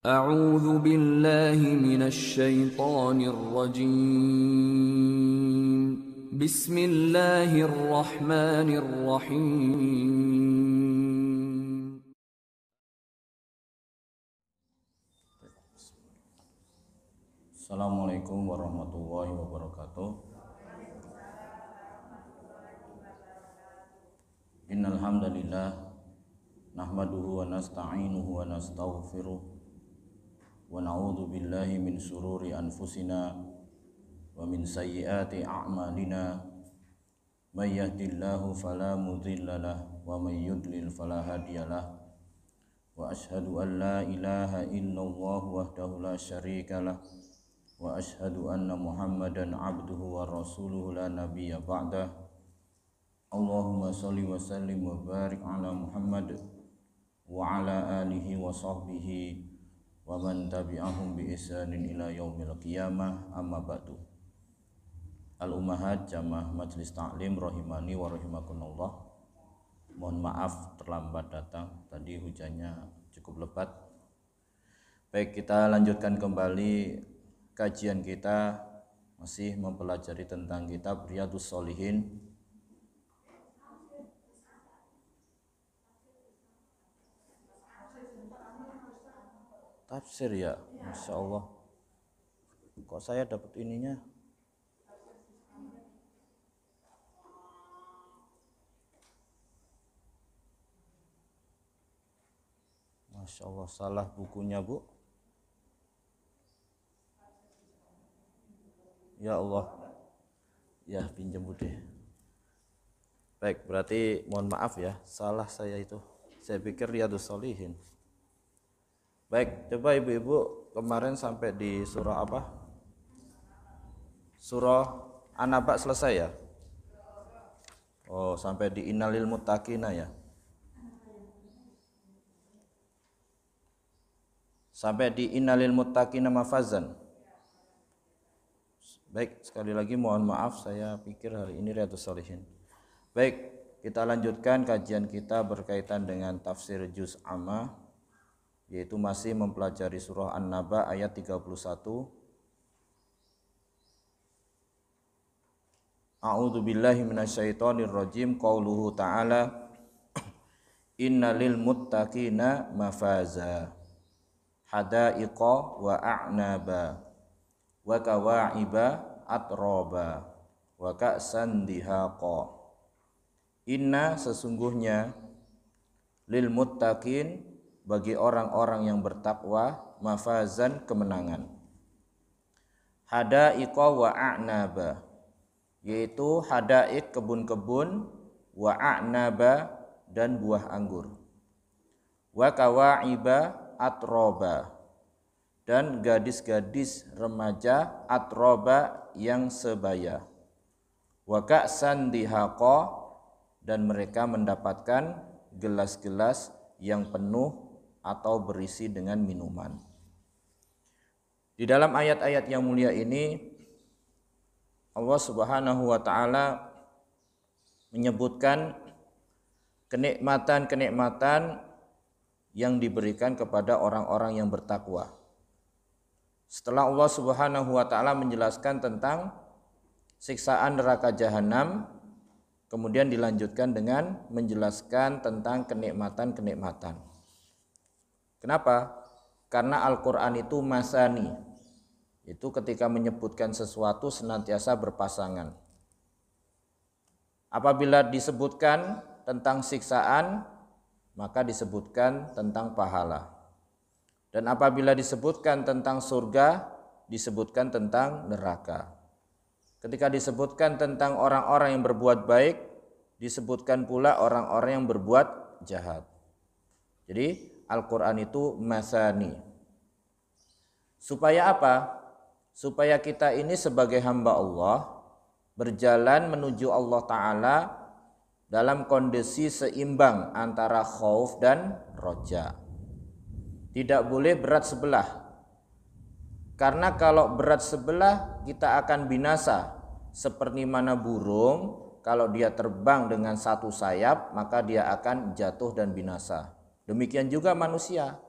أعوذ بالله من الشيطان الرجيم بسم الله الرحمن الرحيم Assalamualaikum warahmatullahi wabarakatuh. Innal hamdalillah nahmaduhu wa nasta'inuhu wa nastaghfiruh wa na'udzu billahi min shururi anfusina wa min sayyiati a'malina may yahdihillahu fala mudhillalah wa may yudlil fala hadiyalah wa asyhadu an la ilaha illallah wahdahu la syarikalah wa asyhadu anna Muhammadan abduhu wa rasuluhu la nabiyya ba'dah. Allahumma shalli wa sallim wa barik ala Muhammad wa ala alihi wa sahbihi wa man tabi'ahum bi ihsanin ila yaumil qiyamah, amma ba'du. Al-Ummahat Jamaah Majelis Ta'lim rahimani wa rahimakumullah. Mohon maaf terlambat datang, tadi hujannya cukup lebat. Baik, kita lanjutkan kembali kajian kita, masih mempelajari tentang kitab Riyadhus Shalihin. Tafsir ya, Masya Allah. Kok saya dapat ininya? Masya Allah, salah bukunya, Bu. Ya Allah. Ya, pinjam Bu deh. Baik, berarti mohon maaf ya, salah saya itu. Saya pikir Riyadhus Shalihin. Baik, coba ibu-ibu kemarin sampai di surah apa? Surah An-Naba selesai ya? Oh, sampai di Innalil Muttaqina ya? Sampai di Innalil Muttaqina mafazan. Baik, sekali lagi mohon maaf, saya pikir hari ini Riyadhus Shalihin. Baik, kita lanjutkan kajian kita berkaitan dengan tafsir juz amma, yaitu masih mempelajari surah An-Naba ayat 31. A'udzu billahi minasyaitonir rajim. Qauluhu ta'ala innalil muttaqina mafaza hadaiqa wa a'naba wa kawa'iba atroba wa ka'san dihaqa. Inna sesungguhnya lil muttaqin bagi orang-orang yang bertakwa mafazan kemenangan. Hadaiqa wa a'naba yaitu hadaik kebun-kebun, wa a'naba dan buah anggur, wa kawa'iba atroba dan gadis-gadis remaja atroba yang sebaya, wa ka'san dihaqa dan mereka mendapatkan gelas-gelas yang penuh atau berisi dengan minuman. Di dalam ayat-ayat yang mulia ini Allah Subhanahu wa taala menyebutkan kenikmatan-kenikmatan yang diberikan kepada orang-orang yang bertakwa. Setelah Allah Subhanahu wa taala menjelaskan tentang siksaan neraka jahanam, kemudian dilanjutkan dengan menjelaskan tentang kenikmatan-kenikmatan. Kenapa? Karena Al-Quran itu masani, itu ketika menyebutkan sesuatu senantiasa berpasangan. Apabila disebutkan tentang siksaan, maka disebutkan tentang pahala. Dan apabila disebutkan tentang surga, disebutkan tentang neraka. Ketika disebutkan tentang orang-orang yang berbuat baik, disebutkan pula orang-orang yang berbuat jahat. Jadi Al-Quran itu masani. Supaya apa? Supaya kita ini sebagai hamba Allah berjalan menuju Allah Ta'ala dalam kondisi seimbang antara khauf dan roja. Tidak boleh berat sebelah. Karena kalau berat sebelah kita akan binasa. Seperti mana burung, kalau dia terbang dengan satu sayap maka dia akan jatuh dan binasa. Demikian juga manusia.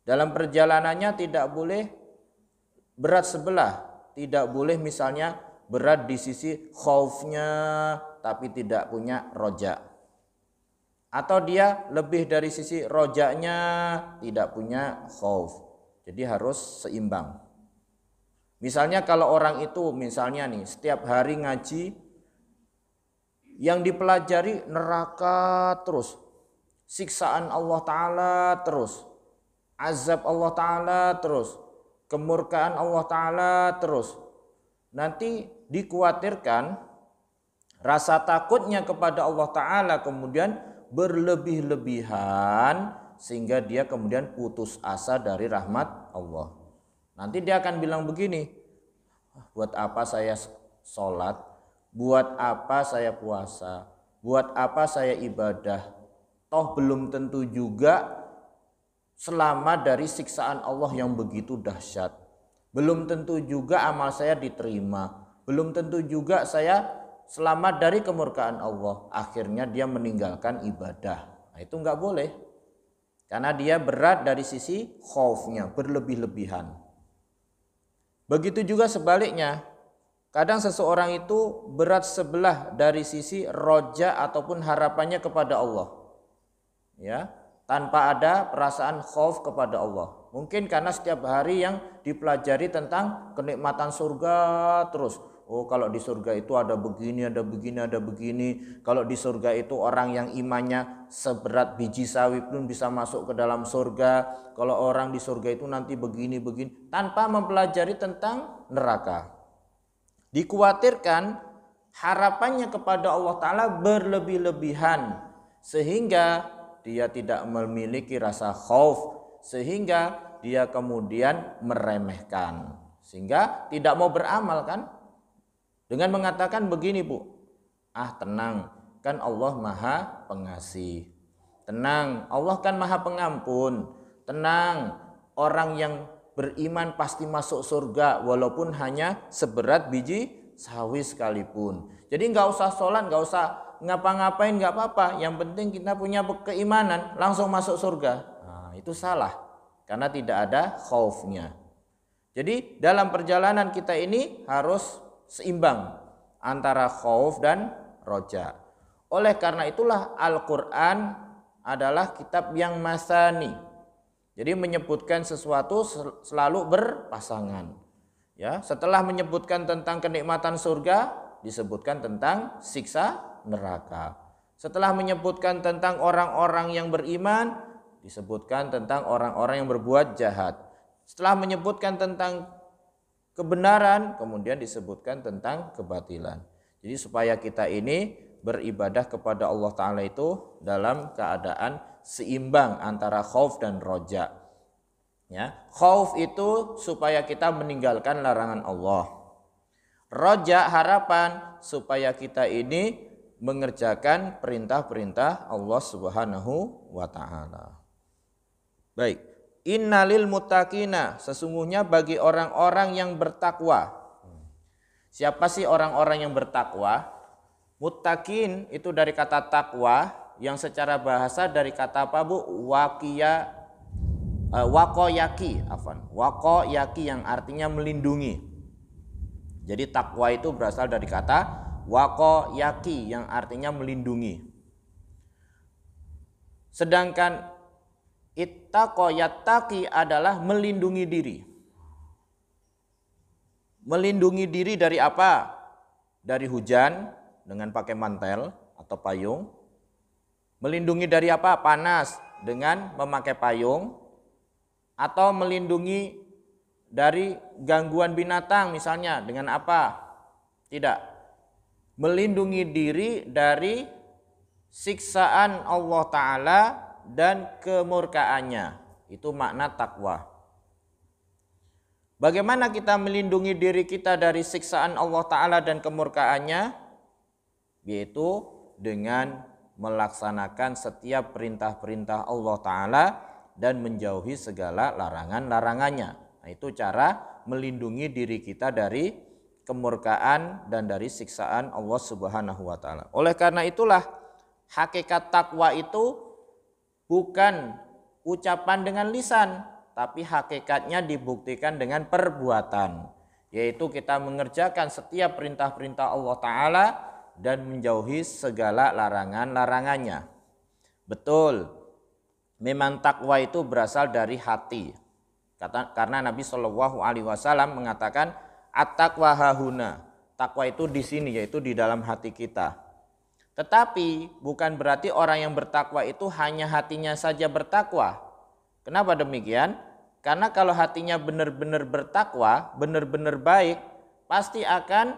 Dalam perjalanannya tidak boleh berat sebelah, tidak boleh misalnya berat di sisi khaufnya tapi tidak punya roja, atau dia lebih dari sisi rojaknya tidak punya khauf. Jadi harus seimbang. Misalnya kalau orang itu misalnya nih setiap hari ngaji, yang dipelajari neraka terus, siksaan Allah Ta'ala terus, azab Allah Ta'ala terus, kemurkaan Allah Ta'ala terus. Nanti dikhawatirkan rasa takutnya kepada Allah Ta'ala kemudian berlebih-lebihan sehingga dia kemudian putus asa dari rahmat Allah. Nanti dia akan bilang begini, buat apa saya sholat, buat apa saya puasa, buat apa saya ibadah, toh belum tentu juga selamat dari siksaan Allah yang begitu dahsyat. Belum tentu juga amal saya diterima, belum tentu juga saya selamat dari kemurkaan Allah. Akhirnya dia meninggalkan ibadah. Nah, itu enggak boleh. Karena dia berat dari sisi khaufnya, berlebih-lebihan. Begitu juga sebaliknya. Kadang seseorang itu berat sebelah dari sisi roja ataupun harapannya kepada Allah. Ya, tanpa ada perasaan khauf kepada Allah. Mungkin karena setiap hari yang dipelajari tentang kenikmatan surga terus. Oh, kalau di surga itu ada begini, ada begini, ada begini. Kalau di surga itu orang yang imannya seberat biji sawi pun bisa masuk ke dalam surga. Kalau orang di surga itu nanti begini, begini. Tanpa mempelajari tentang neraka. Dikhawatirkan harapannya kepada Allah Ta'ala berlebih-lebihan. Sehingga dia tidak memiliki rasa khauf. Sehingga dia kemudian meremehkan. Sehingga tidak mau beramal kan. Dengan mengatakan begini Bu, tenang, kan Allah Maha Pengasih. Tenang, Allah kan Maha Pengampun. Tenang, orang yang beriman pasti masuk surga walaupun hanya seberat biji sawi sekalipun. Jadi nggak usah sholat, nggak usah ngapa-ngapain, nggak apa-apa. Yang penting kita punya keimanan, langsung masuk surga. Nah, itu salah, karena tidak ada khaufnya. Jadi dalam perjalanan kita ini harus seimbang antara khauf dan roja. Oleh karena itulah Al-Quran adalah kitab yang masani. Jadi menyebutkan sesuatu selalu berpasangan. Ya, setelah menyebutkan tentang kenikmatan surga, disebutkan tentang siksa neraka. Setelah menyebutkan tentang orang-orang yang beriman, disebutkan tentang orang-orang yang berbuat jahat. Setelah menyebutkan tentang kebenaran, kemudian disebutkan tentang kebatilan. Jadi supaya kita ini beribadah kepada Allah Ta'ala itu dalam keadaan seimbang antara khauf dan roja. Ya, khauf itu supaya kita meninggalkan larangan Allah. Roja harapan supaya kita ini mengerjakan perintah-perintah Allah Subhanahu wa Ta'ala. Baik. Innalil muttaqina, sesungguhnya bagi orang-orang yang bertakwa. Siapa sih orang-orang yang bertakwa? Muttaqin itu dari kata takwa, yang secara bahasa dari kata apa Bu? Waqoyaki, waqoyaki yang artinya melindungi. Jadi takwa itu berasal dari kata waqoyaki yang artinya melindungi. Sedangkan ittaqo yattaqi adalah melindungi diri. Melindungi diri dari apa? Dari hujan dengan pakai mantel atau payung. Melindungi dari apa? Panas dengan memakai payung. Atau melindungi dari gangguan binatang misalnya dengan apa? Tidak. Melindungi diri dari siksaan Allah Ta'ala dan kemurkaannya. Itu makna takwa. Bagaimana kita melindungi diri kita dari siksaan Allah Ta'ala dan kemurkaannya? Yaitu dengan melaksanakan setiap perintah-perintah Allah Ta'ala dan menjauhi segala larangan-larangannya. Nah, itu cara melindungi diri kita dari kemurkaan dan dari siksaan Allah Subhanahu wa Ta'ala. Oleh karena itulah hakikat takwa itu bukan ucapan dengan lisan, tapi hakikatnya dibuktikan dengan perbuatan, yaitu kita mengerjakan setiap perintah-perintah Allah Ta'ala dan menjauhi segala larangan-larangannya. Betul, memang takwa itu berasal dari hati. Karena Nabi SAW mengatakan at-taqwa hahuna, takwa itu di sini, yaitu di dalam hati kita. Tetapi bukan berarti orang yang bertakwa itu hanya hatinya saja bertakwa. Kenapa demikian? Karena kalau hatinya benar-benar bertakwa, benar-benar baik, pasti akan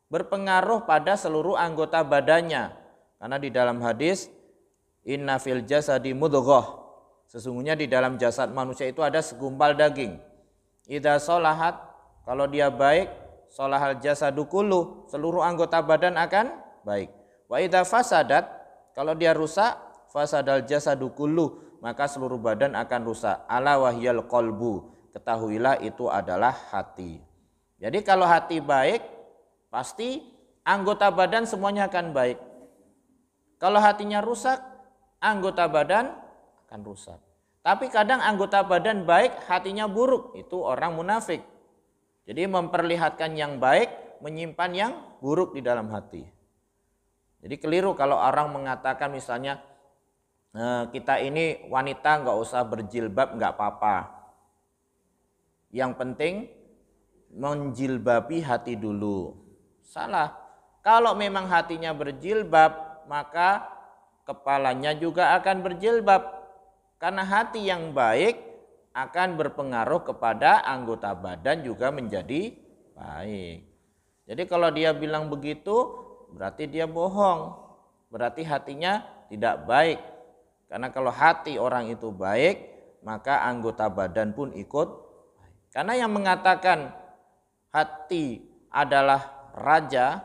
berpengaruh pada seluruh anggota badannya. Karena di dalam hadis, inna fil jasadi mudghah, sesungguhnya di dalam jasad manusia itu ada segumpal daging. Idza sholahat, kalau dia baik, sholahal jasadu kullu, seluruh anggota badan akan baik. Wa idza fasadat, kalau dia rusak, fasadal jasadu kullu, maka seluruh badan akan rusak. Ala wahyal qalbu, ketahuilah itu adalah hati. Jadi kalau hati baik, pasti anggota badan semuanya akan baik. Kalau hatinya rusak, anggota badan akan rusak. Tapi kadang anggota badan baik, hatinya buruk, itu orang munafik. Jadi memperlihatkan yang baik, menyimpan yang buruk di dalam hati. Jadi keliru kalau orang mengatakan misalnya kita ini wanita nggak usah berjilbab nggak apa-apa. Yang penting menjilbabi hati dulu. Salah. Kalau memang hatinya berjilbab, maka kepalanya juga akan berjilbab. Karena hati yang baik akan berpengaruh kepada anggota badan juga menjadi baik. Jadi kalau dia bilang begitu, berarti dia bohong, berarti hatinya tidak baik. Karena kalau hati orang itu baik, maka anggota badan pun ikut baik. Karena yang mengatakan hati adalah raja,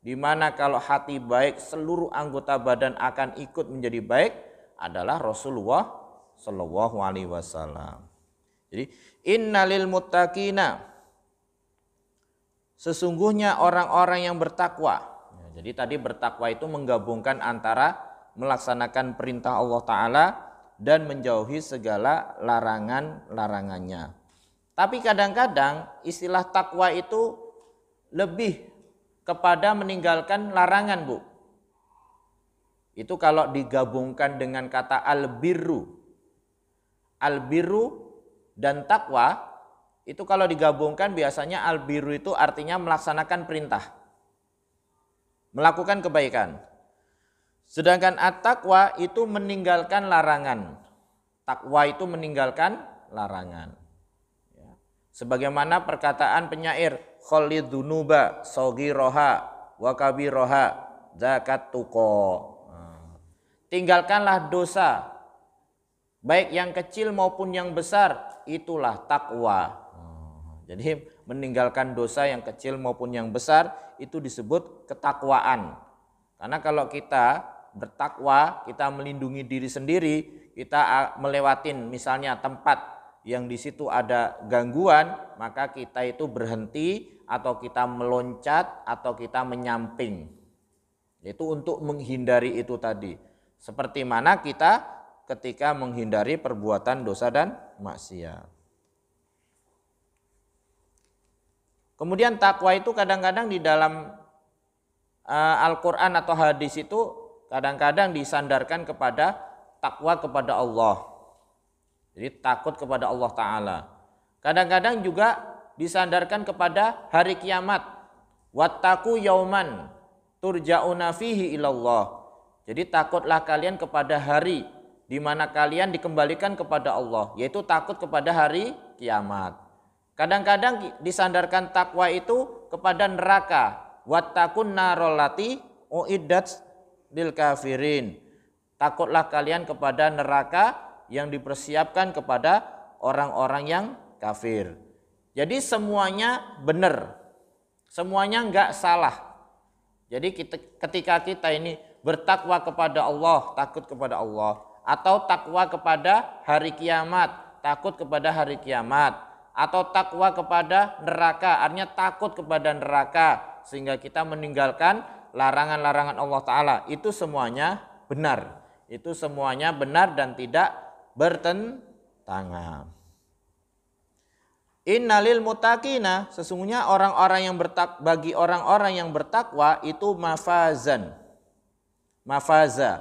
di mana kalau hati baik seluruh anggota badan akan ikut menjadi baik, adalah Rasulullah Shallallahu Alaihi Wasallam. Jadi innalil muttaqina, sesungguhnya orang-orang yang bertakwa. Jadi tadi bertakwa itu menggabungkan antara melaksanakan perintah Allah Ta'ala dan menjauhi segala larangan-larangannya. Tapi kadang-kadang istilah takwa itu lebih kepada meninggalkan larangan, Bu. Itu kalau digabungkan dengan kata albirru. Albirru dan takwa itu kalau digabungkan biasanya albirru itu artinya melaksanakan perintah, melakukan kebaikan. Sedangkan at-taqwa itu meninggalkan larangan. Takwa itu meninggalkan larangan. Ya. Sebagaimana perkataan penyair, khalidzunuba saghiraha wa kabiraha zakat tuqa. Tinggalkanlah dosa, baik yang kecil maupun yang besar, itulah takwa. Jadi meninggalkan dosa yang kecil maupun yang besar itu disebut ketakwaan. Karena kalau kita bertakwa, kita melindungi diri sendiri, kita melewatin misalnya tempat yang di situ ada gangguan, maka kita itu berhenti atau kita meloncat atau kita menyamping. Itu untuk menghindari itu tadi. Seperti mana kita ketika menghindari perbuatan dosa dan maksiat. Kemudian takwa itu kadang-kadang di dalam Al-Quran atau hadis itu kadang-kadang disandarkan kepada takwa kepada Allah. Jadi takut kepada Allah Ta'ala. Kadang-kadang juga disandarkan kepada hari kiamat. Wattaqu yauman turja'una fihi ilallah. Jadi takutlah kalian kepada hari di mana kalian dikembalikan kepada Allah, yaitu takut kepada hari kiamat. Kadang-kadang disandarkan takwa itu kepada neraka. Wattaqun narallati uiddat lil kafirin. Takutlah kalian kepada neraka yang dipersiapkan kepada orang-orang yang kafir. Jadi semuanya benar. Semuanya enggak salah. Jadi ketika kita ini bertakwa kepada Allah, takut kepada Allah, atau takwa kepada hari kiamat, takut kepada hari kiamat, atau takwa kepada neraka, artinya takut kepada neraka sehingga kita meninggalkan larangan-larangan Allah Ta'ala. Itu semuanya benar. Itu semuanya benar dan tidak bertentangan. Innalil muttaqina, sesungguhnya orang-orang yang bagi orang-orang yang bertakwa itu mafazan. Mafaza.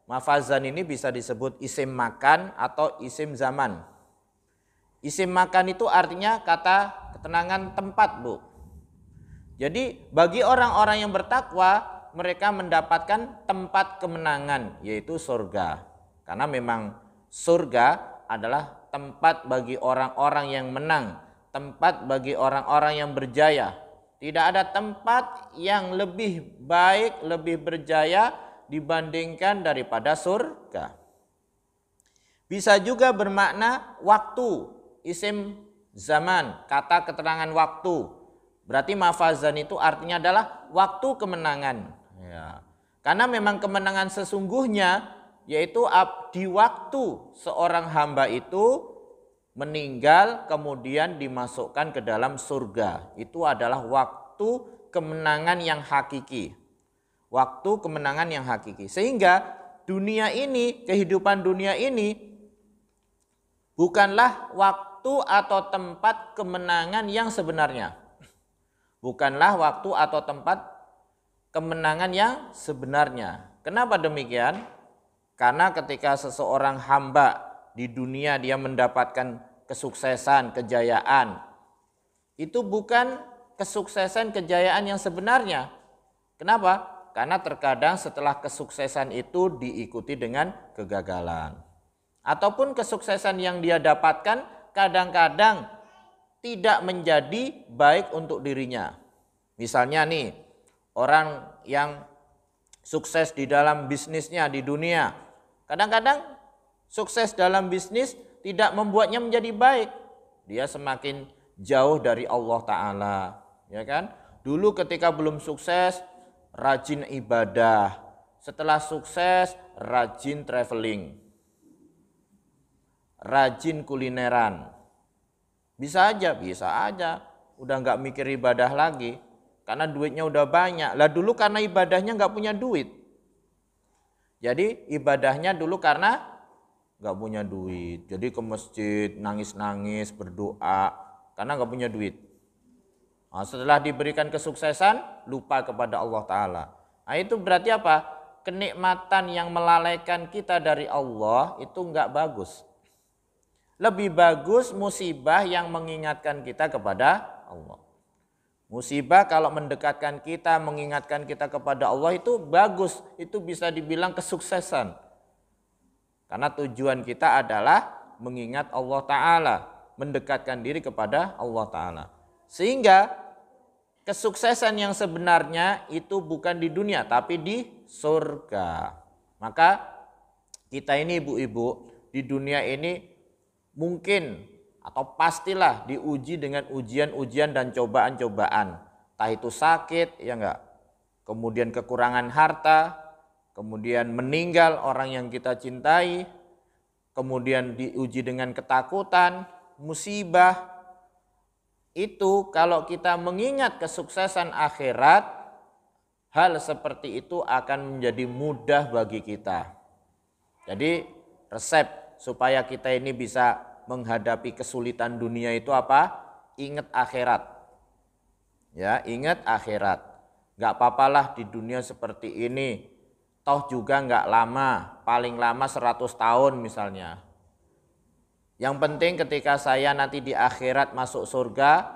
Mafazan ini bisa disebut isim makan atau isim zaman. Isim makan itu artinya kata ketenangan tempat, Bu. Jadi bagi orang-orang yang bertakwa, mereka mendapatkan tempat kemenangan, yaitu surga. Karena memang surga adalah tempat bagi orang-orang yang menang, tempat bagi orang-orang yang berjaya. Tidak ada tempat yang lebih baik, lebih berjaya dibandingkan daripada surga. Bisa juga bermakna waktu, isim zaman, kata keterangan waktu. Berarti mafazan itu artinya adalah waktu kemenangan. Ya. Karena memang kemenangan sesungguhnya yaitu di waktu seorang hamba itu meninggal kemudian dimasukkan ke dalam surga. Itu adalah waktu kemenangan yang hakiki. Waktu kemenangan yang hakiki. Sehingga dunia ini, kehidupan dunia ini bukanlah waktu atau tempat kemenangan yang sebenarnya. Bukanlah waktu atau tempat kemenangan yang sebenarnya. Kenapa demikian? Karena ketika seseorang hamba di dunia dia mendapatkan kesuksesan, kejayaan, itu bukan kesuksesan, kejayaan yang sebenarnya. Kenapa? Karena terkadang setelah kesuksesan itu diikuti dengan kegagalan. Ataupun kesuksesan yang dia dapatkan kadang-kadang tidak menjadi baik untuk dirinya. Misalnya nih, orang yang sukses di dalam bisnisnya di dunia, kadang-kadang sukses dalam bisnis tidak membuatnya menjadi baik. Dia semakin jauh dari Allah Ta'ala, ya kan? Dulu ketika belum sukses, rajin ibadah. Setelah sukses, rajin traveling. Rajin kulineran. Bisa aja. Udah nggak mikir ibadah lagi. Karena duitnya udah banyak. Lah dulu karena ibadahnya nggak punya duit. Jadi ibadahnya dulu karena nggak punya duit. Jadi ke masjid nangis-nangis berdoa karena nggak punya duit. Nah, setelah diberikan kesuksesan lupa kepada Allah Ta'ala. Nah, itu berarti apa? Kenikmatan yang melalaikan kita dari Allah itu nggak bagus. Lebih bagus musibah yang mengingatkan kita kepada Allah. Musibah kalau mendekatkan kita, mengingatkan kita kepada Allah itu bagus. Itu bisa dibilang kesuksesan. Karena tujuan kita adalah mengingat Allah Ta'ala. Mendekatkan diri kepada Allah Ta'ala. Sehingga kesuksesan yang sebenarnya itu bukan di dunia tapi di surga. Maka kita ini ibu-ibu di dunia ini mungkin atau pastilah diuji dengan ujian-ujian dan cobaan-cobaan. Entah itu sakit, ya enggak. Kemudian kekurangan harta, kemudian meninggal orang yang kita cintai, kemudian diuji dengan ketakutan, musibah. Itu kalau kita mengingat kesuksesan akhirat, hal seperti itu akan menjadi mudah bagi kita. Jadi resep supaya kita ini bisa menghadapi kesulitan dunia itu apa? Ingat akhirat. Ya, ingat akhirat. Gak papalah di dunia seperti ini. Toh juga gak lama, paling lama 100 tahun misalnya. Yang penting ketika saya nanti di akhirat masuk surga,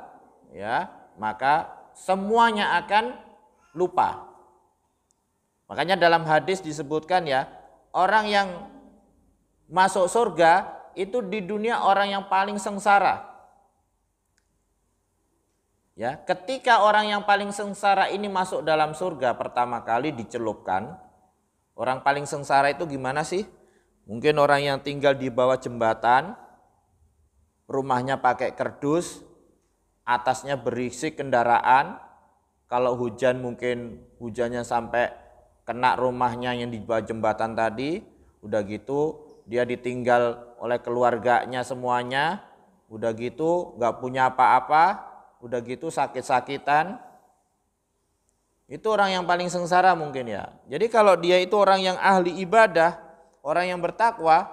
ya, maka semuanya akan lupa. Makanya dalam hadis disebutkan ya, orang yang masuk surga itu di dunia orang yang paling sengsara. Ya, ketika orang yang paling sengsara ini masuk dalam surga pertama kali dicelupkan, orang paling sengsara itu gimana sih? Mungkin orang yang tinggal di bawah jembatan, rumahnya pakai kerdus, atasnya berisi kendaraan, kalau hujan mungkin hujannya sampai kena rumahnya yang di bawah jembatan tadi, udah gitu dia ditinggal oleh keluarganya semuanya, udah gitu gak punya apa-apa, udah gitu sakit-sakitan. Itu orang yang paling sengsara mungkin ya. Jadi kalau dia itu orang yang ahli ibadah, orang yang bertakwa,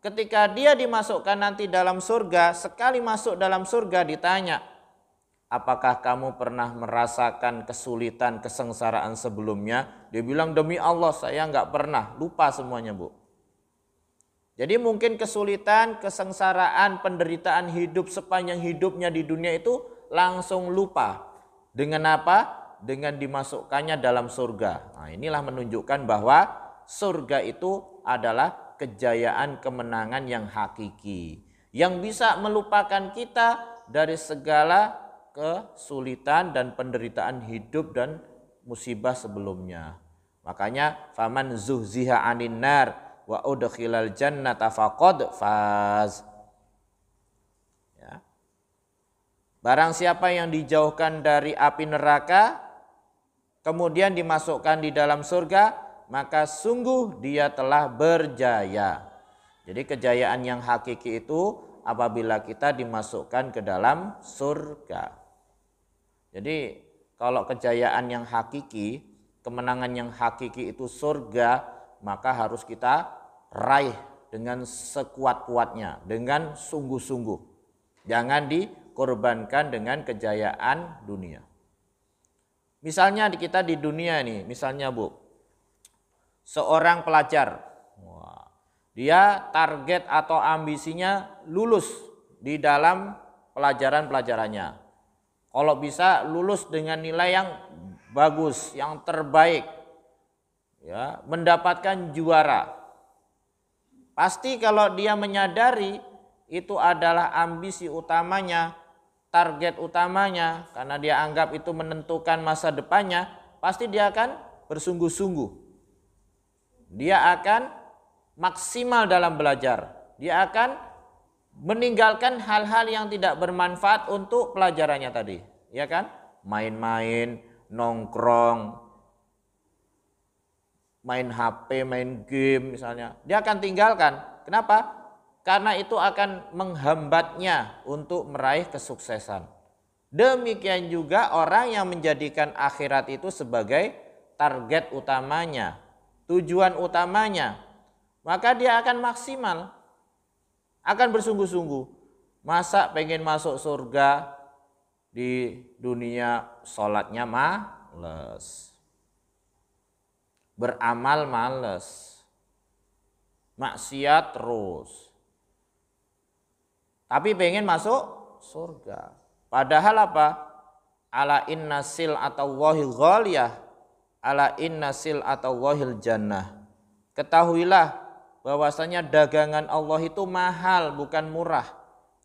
ketika dia dimasukkan nanti dalam surga, sekali masuk dalam surga ditanya, apakah kamu pernah merasakan kesulitan, kesengsaraan sebelumnya? Dia bilang, demi Allah saya nggak pernah, lupa semuanya Bu. Jadi mungkin kesulitan, kesengsaraan, penderitaan hidup sepanjang hidupnya di dunia itu langsung lupa. Dengan apa? Dengan dimasukkannya dalam surga. Nah, inilah menunjukkan bahwa surga itu adalah kejayaan kemenangan yang hakiki. Yang bisa melupakan kita dari segala kesulitan dan penderitaan hidup dan musibah sebelumnya. Makanya faman zuhziha 'anin nar wa udkhilal jannata faqad faz. Ya. Barang siapa yang dijauhkan dari api neraka kemudian dimasukkan di dalam surga, maka sungguh dia telah berjaya. Jadi kejayaan yang hakiki itu apabila kita dimasukkan ke dalam surga. Jadi kalau kejayaan yang hakiki, kemenangan yang hakiki itu surga, maka harus kita raih dengan sekuat-kuatnya, dengan sungguh-sungguh. Jangan dikorbankan dengan kejayaan dunia. Misalnya kita di dunia nih, misalnya Bu, seorang pelajar, dia target atau ambisinya lulus di dalam pelajaran-pelajarannya. Kalau bisa lulus dengan nilai yang bagus, yang terbaik, ya, mendapatkan juara. Pasti kalau dia menyadari itu adalah ambisi utamanya, target utamanya, karena dia anggap itu menentukan masa depannya, pasti dia akan bersungguh-sungguh. Dia akan maksimal dalam belajar. Dia akan meninggalkan hal-hal yang tidak bermanfaat untuk pelajarannya tadi, ya kan? Main-main, nongkrong, main HP, main game misalnya. Dia akan tinggalkan. Kenapa? Karena itu akan menghambatnya untuk meraih kesuksesan. Demikian juga orang yang menjadikan akhirat itu sebagai target utamanya, tujuan utamanya, maka dia akan maksimal, akan bersungguh-sungguh. Masa pengen masuk surga di dunia sholatnya males, beramal males, maksiat terus. Tapi pengen masuk surga. Padahal apa? Ala inna sil atau wahil ghaliyah, ala inna sil atau wahil jannah. Ketahuilah bahwasanya dagangan Allah itu mahal, bukan murah.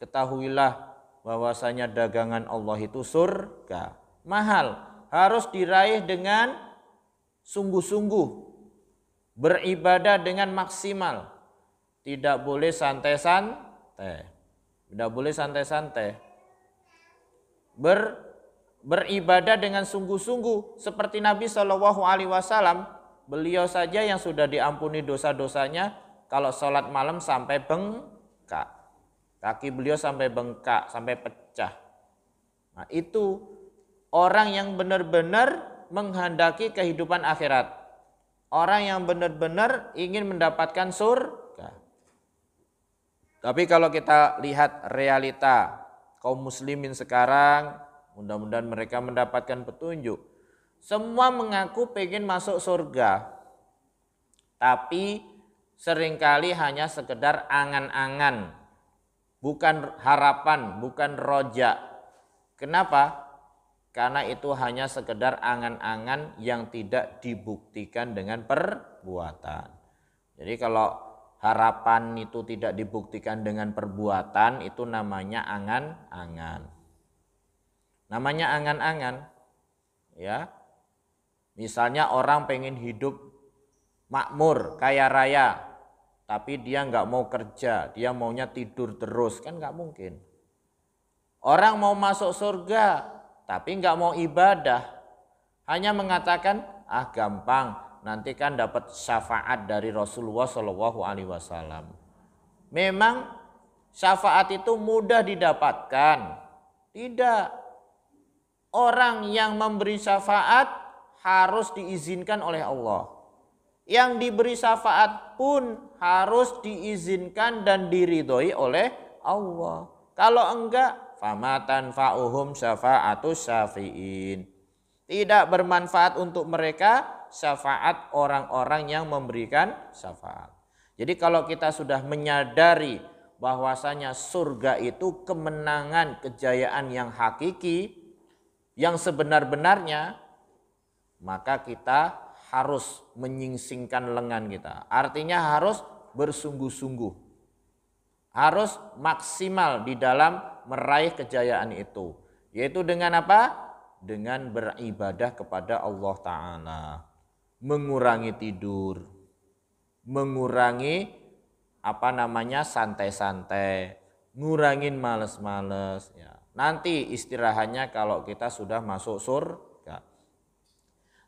Ketahuilah bahwasanya dagangan Allah itu surga. Mahal, harus diraih dengan sungguh-sungguh. Beribadah dengan maksimal. Tidak boleh santai-santai. Tidak boleh santai-santai. Beribadah dengan sungguh-sungguh seperti Nabi SAW. Beliau saja yang sudah diampuni dosa-dosanya kalau sholat malam sampai bengkak. Kaki beliau sampai bengkak, sampai pecah. Nah, itu orang yang benar-benar menghendaki kehidupan akhirat. Orang yang benar-benar ingin mendapatkan surga. Tapi kalau kita lihat realita kaum muslimin sekarang, mudah-mudahan mereka mendapatkan petunjuk. Semua mengaku pengen masuk surga, tapi seringkali hanya sekedar angan-angan, bukan harapan, bukan roja. Kenapa? Karena itu hanya sekedar angan-angan yang tidak dibuktikan dengan perbuatan. Jadi kalau harapan itu tidak dibuktikan dengan perbuatan, itu namanya angan-angan. Namanya angan-angan, ya. Misalnya orang pengen hidup makmur, kaya raya, tapi dia nggak mau kerja, dia maunya tidur terus, kan nggak mungkin. Orang mau masuk surga, tapi nggak mau ibadah, hanya mengatakan, ah gampang, nanti kan dapat syafaat dari Rasulullah SAW. Memang syafaat itu mudah didapatkan? Tidak. Orang yang memberi syafaat harus diizinkan oleh Allah. Yang diberi syafaat pun harus diizinkan dan diridhoi oleh Allah. Kalau enggak, famatan fa'uhum syafa'atus syafi'in. Tidak bermanfaat untuk mereka syafaat orang-orang yang memberikan syafaat. Jadi kalau kita sudah menyadari bahwasanya surga itu kemenangan, kejayaan yang hakiki, yang sebenar-benarnya, maka kita harus menyingsingkan lengan kita. Artinya harus bersungguh-sungguh. Harus maksimal di dalam meraih kejayaan itu. Yaitu dengan apa? Dengan beribadah kepada Allah Ta'ala. Mengurangi tidur. Mengurangi santai-santai. Ngurangin males-males. Ya. Nanti istirahatnya kalau kita sudah masuk surga.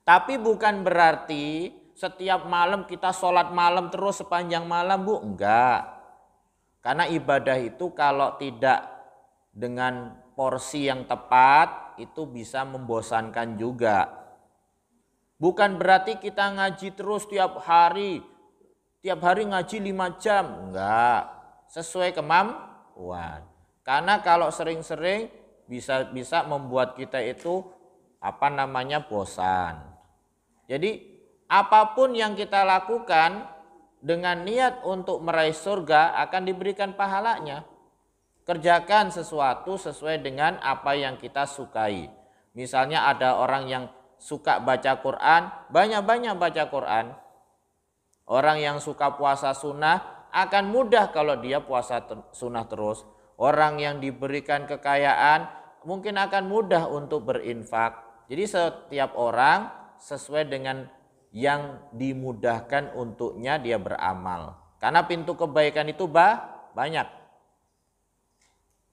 Tapi bukan berarti setiap malam kita sholat malam terus sepanjang malam, Bu. Enggak. Karena ibadah itu kalau tidak dengan porsi yang tepat itu bisa membosankan juga. Bukan berarti kita ngaji terus tiap hari ngaji 5 jam. Enggak. Sesuai kemampuan. Karena kalau sering-sering bisa membuat kita itu bosan. Jadi apapun yang kita lakukan dengan niat untuk meraih surga akan diberikan pahalanya. Kerjakan sesuatu sesuai dengan apa yang kita sukai. Misalnya ada orang yang suka baca Quran, banyak-banyak baca Quran. Orang yang suka puasa sunnah akan mudah kalau dia puasa sunnah terus. Orang yang diberikan kekayaan mungkin akan mudah untuk berinfak. Jadi setiap orang sesuai dengan yang dimudahkan untuknya dia beramal. Karena pintu kebaikan itu banyak.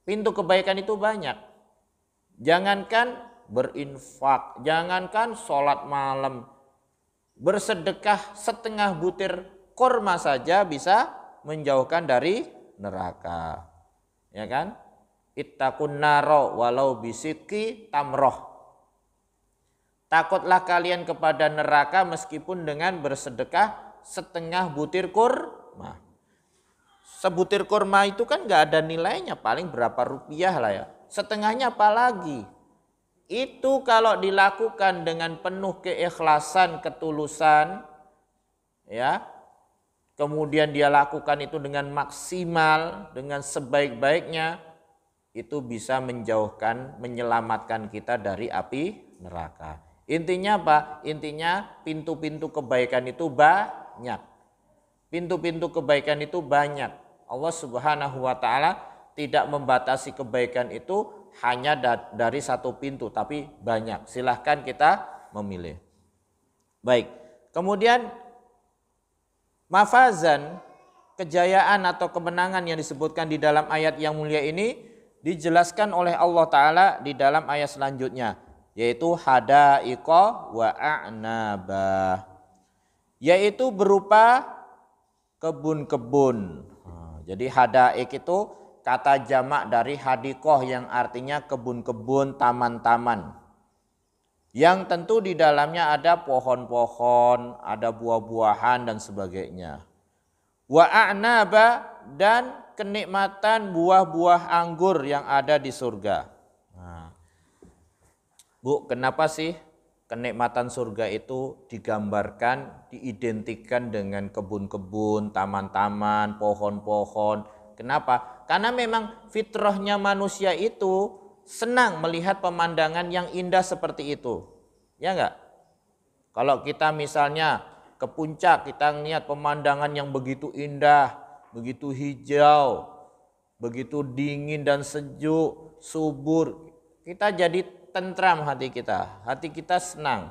Pintu kebaikan itu banyak. Jangankan berinfak, jangankan sholat malam, bersedekah setengah butir kurma saja bisa menjauhkan dari neraka. Ya kan? Ittaqun naro walau bisidqi tamroh. Takutlah kalian kepada neraka meskipun dengan bersedekah setengah butir kurma. Sebutir kurma itu kan gak ada nilainya, paling berapa rupiah lah ya. Setengahnya apalagi. Itu kalau dilakukan dengan penuh keikhlasan, ketulusan, ya. Kemudian dia lakukan itu dengan maksimal, dengan sebaik-baiknya, itu bisa menyelamatkan kita dari api neraka. Intinya apa? Intinya pintu-pintu kebaikan itu banyak. Pintu-pintu kebaikan itu banyak. Allah Subhanahu wa Ta'ala tidak membatasi kebaikan itu hanya dari satu pintu, tapi banyak. Silahkan kita memilih. Baik. Kemudian mafazan, kejayaan atau kemenangan yang disebutkan di dalam ayat yang mulia ini dijelaskan oleh Allah Ta'ala di dalam ayat selanjutnya, yaitu hadaiqa wa a'naba, yaitu berupa kebun-kebun. Jadi hadaik itu kata jamak dari hadiqah yang artinya kebun-kebun, taman-taman. Yang tentu di dalamnya ada pohon-pohon, ada buah-buahan dan sebagainya. Wa a'naba, dan kenikmatan buah-buah anggur yang ada di surga. Bu, kenapa sih kenikmatan surga itu digambarkan, diidentikan dengan kebun-kebun, taman-taman, pohon-pohon? Kenapa? Karena memang fitrahnya manusia itu senang melihat pemandangan yang indah seperti itu. Ya enggak? Kalau kita misalnya ke puncak, kita lihat pemandangan yang begitu indah, begitu hijau, begitu dingin dan sejuk, subur, kita jadi tentram hati kita senang.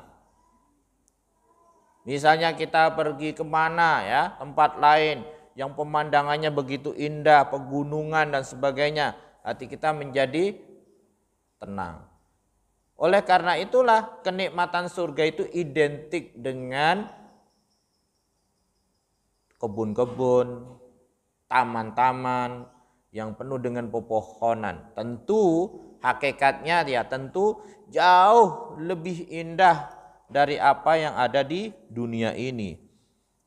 Misalnya kita pergi kemana ya, tempat lain yang pemandangannya begitu indah, pegunungan dan sebagainya, hati kita menjadi tenang. Oleh karena itulah kenikmatan surga itu identik dengan kebun-kebun, taman-taman yang penuh dengan pepohonan. Tentu hakikatnya dia tentu jauh lebih indah dari apa yang ada di dunia ini.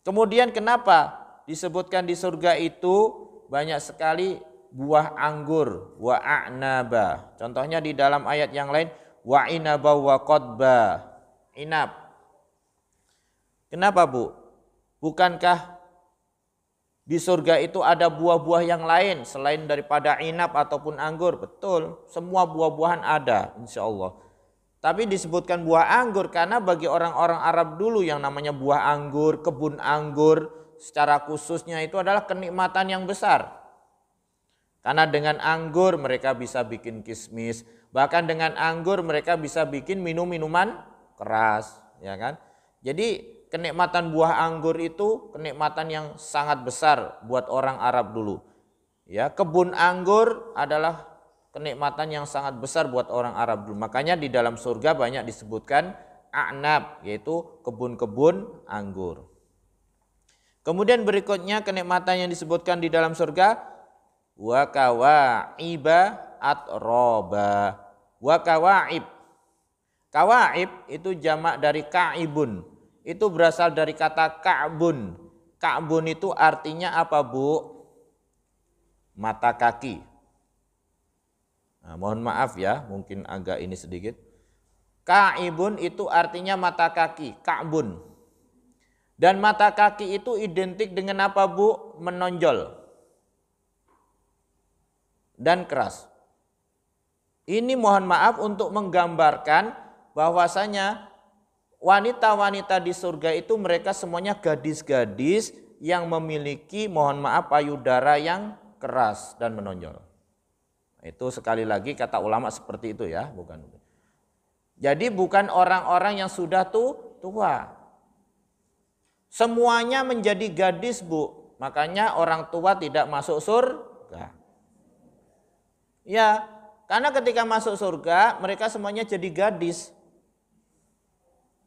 Kemudian kenapa disebutkan di surga itu banyak sekali buah anggur, wa a'naba. Contohnya di dalam ayat yang lain, wa inaba wa qadba, inab. Kenapa Bu? Bukankah di surga itu ada buah-buah yang lain selain daripada inab ataupun anggur? Betul, semua buah-buahan ada insya Allah. Tapi disebutkan buah anggur karena bagi orang-orang Arab dulu yang namanya buah anggur, kebun anggur secara khususnya itu adalah kenikmatan yang besar. Karena dengan anggur mereka bisa bikin kismis, bahkan dengan anggur mereka bisa bikin minuman keras, ya kan? Jadi kenikmatan buah anggur itu kenikmatan yang sangat besar buat orang Arab dulu. Ya, kebun anggur adalah kenikmatan yang sangat besar buat orang Arab dulu. Makanya di dalam surga banyak disebutkan a'nab, yaitu kebun-kebun anggur. Kemudian berikutnya kenikmatan yang disebutkan di dalam surga, wa kawa'iba atroba. Wa kawaib. Kawaib itu jamak dari ka'ibun. Itu berasal dari kata ka'bun. Ka'bun itu artinya apa Bu? Mata kaki. Nah, mohon maaf ya, mungkin agak ini sedikit. Ka'ibun itu artinya mata kaki, ka'bun. Dan mata kaki itu identik dengan apa Bu? Menonjol dan keras. Ini mohon maaf untuk menggambarkan bahwasanya wanita-wanita di surga itu mereka semuanya gadis-gadis yang memiliki mohon maaf payudara yang keras dan menonjol. Itu sekali lagi kata ulama seperti itu ya, bukan. Jadi bukan orang-orang yang sudah tua. Semuanya menjadi gadis Bu. Makanya orang tua tidak masuk surga. Ya, karena ketika masuk surga mereka semuanya jadi gadis.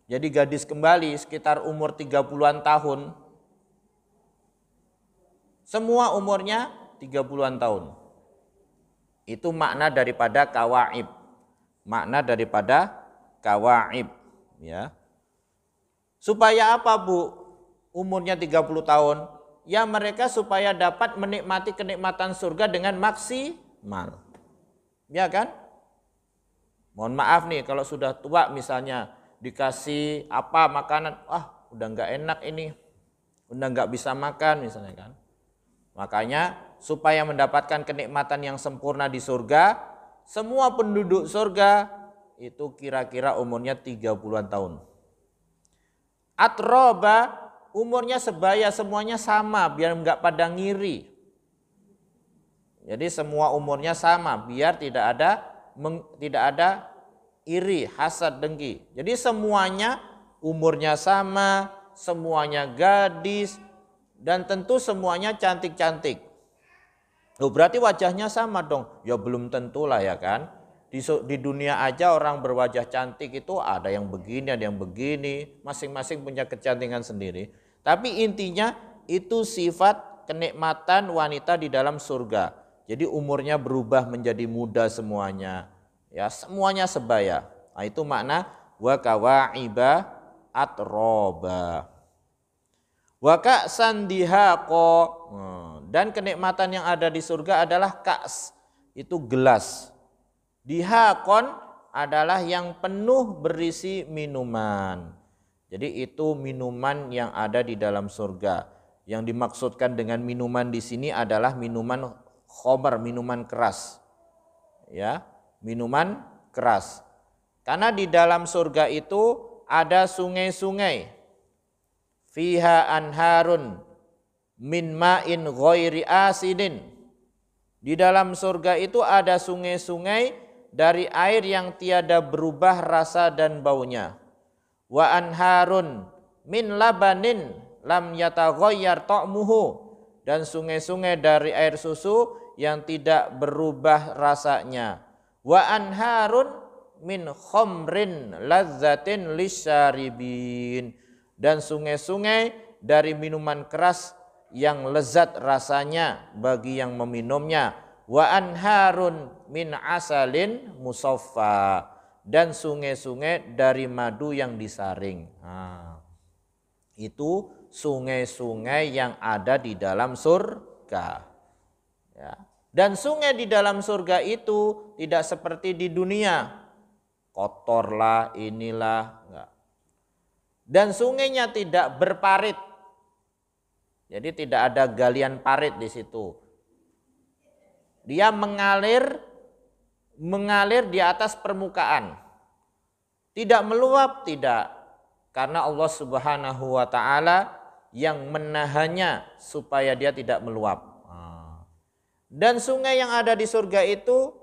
Jadi gadis kembali sekitar umur 30-an tahun. Semua umurnya 30-an tahun. Itu makna daripada kawaib. Makna daripada kawaib, ya. Supaya apa Bu? Umurnya 30 tahun. Ya mereka supaya dapat menikmati kenikmatan surga dengan maksimal. Ya kan? Mohon maaf nih kalau sudah tua misalnya dikasih apa makanan, udah nggak enak ini. Udah nggak bisa makan misalnya kan. Makanya supaya mendapatkan kenikmatan yang sempurna di surga, semua penduduk surga itu kira-kira umurnya 30-an tahun. Atroba umurnya sebaya, semuanya sama biar enggak pada ngiri. Jadi semua umurnya sama biar tidak ada iri, hasad, dengki. Jadi semuanya umurnya sama, semuanya gadis, dan tentu semuanya cantik-cantik. Loh, berarti wajahnya sama dong? Ya belum tentulah ya kan. Di dunia aja orang berwajah cantik itu ada yang begini, ada yang begini. Masing-masing punya kecantikan sendiri. Tapi intinya itu sifat kenikmatan wanita di dalam surga. Jadi umurnya berubah menjadi muda semuanya. Ya semuanya sebaya. Nah, itu makna wa kawa'iba atroba. Wa ka'san dihaqa. Dan kenikmatan yang ada di surga adalah ka's, itu gelas. Dihaqon adalah yang penuh berisi minuman. Jadi itu minuman yang ada di dalam surga. Yang dimaksudkan dengan minuman di sini adalah minuman khomer, minuman keras. Ya, minuman keras. Karena di dalam surga itu ada sungai-sungai. Fiha anharun min ma'in ghairi asidin. Di dalam surga itu ada sungai-sungai dari air yang tiada berubah rasa dan baunya. Wa anharun min labanin lam yataghayyar ta'muhu. Dan sungai-sungai dari air susu yang tidak berubah rasanya. Wa anharun min khamrin lazzatin lisyaribin. Dan sungai-sungai dari minuman keras yang lezat rasanya bagi yang meminumnya. Wa anharun min asalin musaffa. Dan sungai-sungai dari madu yang disaring. Itu sungai-sungai yang ada di dalam surga. Ya. Dan sungai di dalam surga itu tidak seperti di dunia, kotor lah, inilah, enggak. Dan sungainya tidak berparit, jadi tidak ada galian parit di situ. Dia mengalir di atas permukaan, tidak meluap, tidak, karena Allah Subhanahu wa Ta'ala yang menahannya supaya dia tidak meluap. Dan sungai yang ada di surga itu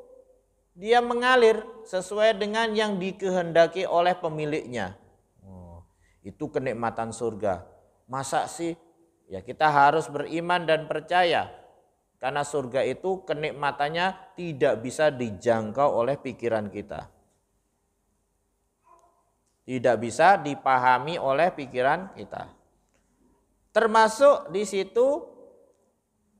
dia mengalir sesuai dengan yang dikehendaki oleh pemiliknya. Itu kenikmatan surga. Masa sih? Ya kita harus beriman dan percaya. Karena surga itu kenikmatannya tidak bisa dijangkau oleh pikiran kita. Tidak bisa dipahami oleh pikiran kita. Termasuk di situ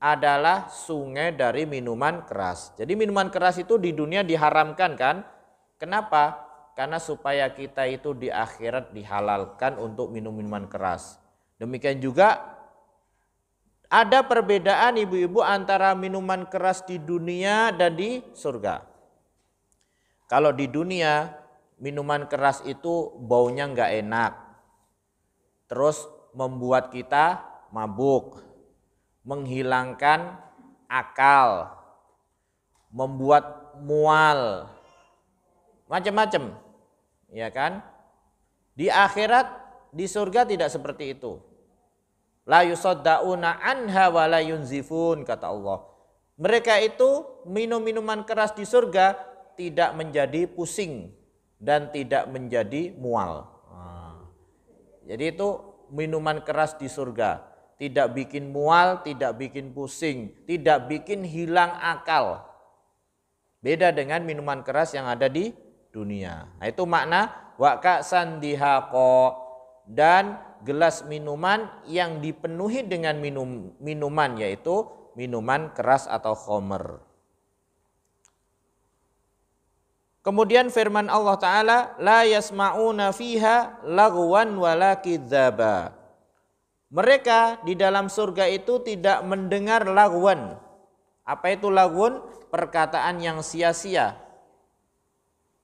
adalah sungai dari minuman keras. Jadi minuman keras itu di dunia diharamkan kan? Kenapa? Karena supaya kita itu di akhirat dihalalkan untuk minum minuman keras. Demikian juga ada perbedaan ibu-ibu antara minuman keras di dunia dan di surga. Kalau di dunia minuman keras itu baunya nggak enak, terus membuat kita mabuk, menghilangkan akal, membuat mual, macam-macam, ya kan? Di akhirat, di surga tidak seperti itu. La yusaddauna anha wa la yunzifun, kata Allah. Mereka itu minum minuman keras di surga tidak menjadi pusing dan tidak menjadi mual. Jadi itu minuman keras di surga. Tidak bikin mual, tidak bikin pusing, tidak bikin hilang akal. Beda dengan minuman keras yang ada di dunia. Nah itu makna wa ka'san dihaqa, dan gelas minuman yang dipenuhi dengan minuman, yaitu minuman keras atau khamr. Kemudian firman Allah Ta'ala, la yasma'una fiha lagwan wala kidzaba. Mereka di dalam surga itu tidak mendengar lagwan. Apa itu lagwan? Perkataan yang sia-sia.